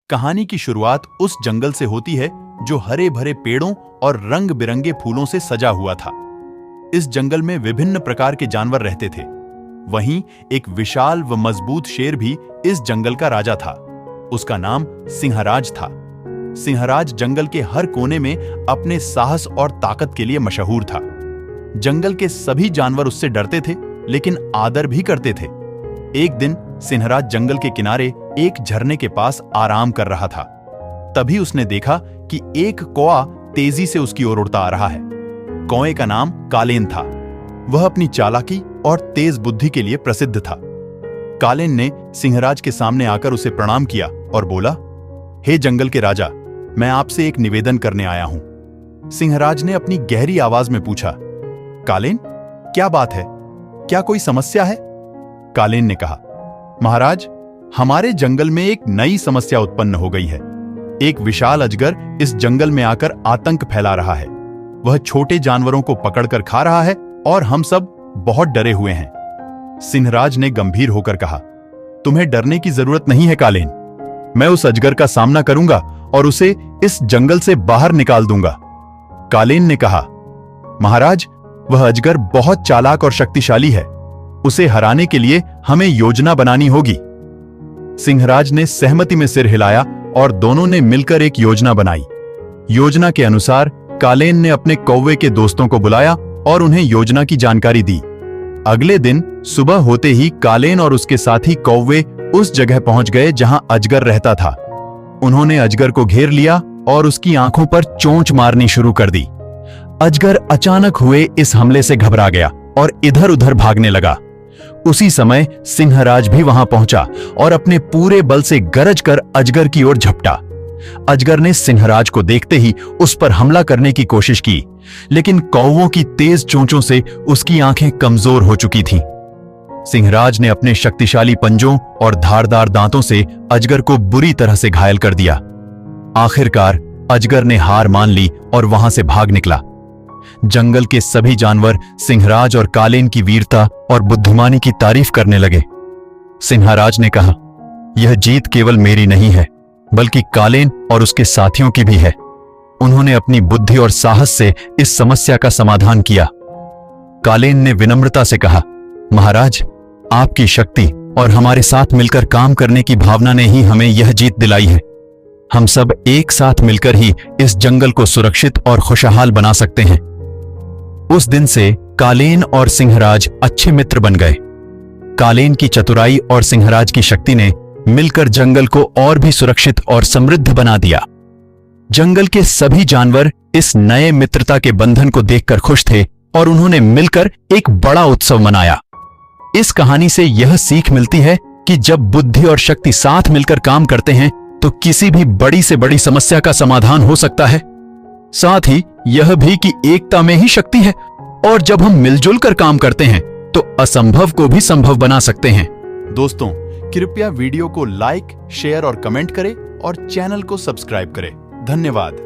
कहानी की शुरुआत उस जंगल से होती है जो हरे भरे पेड़ों और रंग बिरंगे फूलों से सजा हुआ था। इस जंगल में विभिन्न प्रकार के जानवर रहते थे। वहीं एक विशाल व मजबूत शेर भी इस जंगल का राजा था। उसका नाम सिंहराज था। सिंहराज जंगल के हर कोने में अपने साहस और ताकत के लिए मशहूर था। जंगल के सभी जानवर उससे डरते थे, लेकिन आदर भी करते थे। एक दिन सिंहराज जंगल के किनारे एक झरने के पास आराम कर रहा था। तभी उसने देखा कि एक कौआ तेजी से उसकी ओर उड़ता आ रहा है। कौए का नाम कालेन था। वह अपनी चालाकी और तेज बुद्धि के लिए प्रसिद्ध था। कालेन ने सिंहराज के सामने आकर उसे प्रणाम किया और बोला, हे जंगल के राजा, मैं आपसे एक निवेदन करने आया हूं। सिंहराज ने अपनी गहरी आवाज में पूछा, कालेन, क्या बात है? क्या कोई समस्या है? कालेन ने कहा, महाराज, हमारे जंगल में एक नई समस्या उत्पन्न हो गई है। एक विशाल अजगर इस जंगल में आकर आतंक फैला रहा है। वह छोटे जानवरों को पकड़कर खा रहा है और हम सब बहुत डरे हुए हैं। सिंहराज ने गंभीर होकर कहा, तुम्हें डरने की जरूरत नहीं है कालेन। मैं उस अजगर का सामना करूंगा और उसे इस जंगल से बाहर निकाल दूंगा। कालेन ने कहा, महाराज, वह अजगर बहुत चालाक और शक्तिशाली है। उसे हराने के लिए हमें योजना बनानी होगी। सिंहराज ने सहमति में सिर हिलाया और दोनों ने मिलकर एक योजना बनाई। योजना के अनुसार कालेन ने अपने कौवे के दोस्तों को बुलाया और उन्हें योजना की जानकारी दी। अगले दिन सुबह होते ही कालेन और उसके साथी कौवे उस जगह पहुंच गए जहां अजगर रहता था। उन्होंने अजगर को घेर लिया और उसकी आंखों पर चोंच मारनी शुरू कर दी। अजगर अचानक हुए इस हमले से घबरा गया और इधर उधर भागने लगा। उसी समय सिंहराज भी वहां पहुंचा और अपने पूरे बल से गरज कर अजगर की ओर झपटा। अजगर ने सिंहराज को देखते ही उस पर हमला करने की कोशिश की, लेकिन कौवों की तेज चोंचों से उसकी आंखें कमजोर हो चुकी थीं। सिंहराज ने अपने शक्तिशाली पंजों और धारदार दांतों से अजगर को बुरी तरह से घायल कर दिया। आखिरकार अजगर ने हार मान ली और वहां से भाग निकला। जंगल के सभी जानवर सिंहराज और कालेन की वीरता और बुद्धिमानी की तारीफ करने लगे। सिंहराज ने कहा, यह जीत केवल मेरी नहीं है, बल्कि कालेन और उसके साथियों की भी है। उन्होंने अपनी बुद्धि और साहस से इस समस्या का समाधान किया। कालेन ने विनम्रता से कहा, महाराज, आपकी शक्ति और हमारे साथ मिलकर काम करने की भावना ने ही हमें यह जीत दिलाई है। हम सब एक साथ मिलकर ही इस जंगल को सुरक्षित और खुशहाल बना सकते हैं। उस दिन से कालेन और सिंहराज अच्छे मित्र बन गए। कालेन की चतुराई और सिंहराज की शक्ति ने मिलकर जंगल को और भी सुरक्षित और समृद्ध बना दिया। जंगल के सभी जानवर इस नए मित्रता के बंधन को देखकर खुश थे और उन्होंने मिलकर एक बड़ा उत्सव मनाया। इस कहानी से यह सीख मिलती है कि जब बुद्धि और शक्ति साथ मिलकर काम करते हैं तो किसी भी बड़ी से बड़ी समस्या का समाधान हो सकता है। साथ ही यह भी कि एकता में ही शक्ति है और जब हम मिलजुल कर काम करते हैं तो असंभव को भी संभव बना सकते हैं। दोस्तों, कृपया वीडियो को लाइक, शेयर और कमेंट करें और चैनल को सब्सक्राइब करें। धन्यवाद।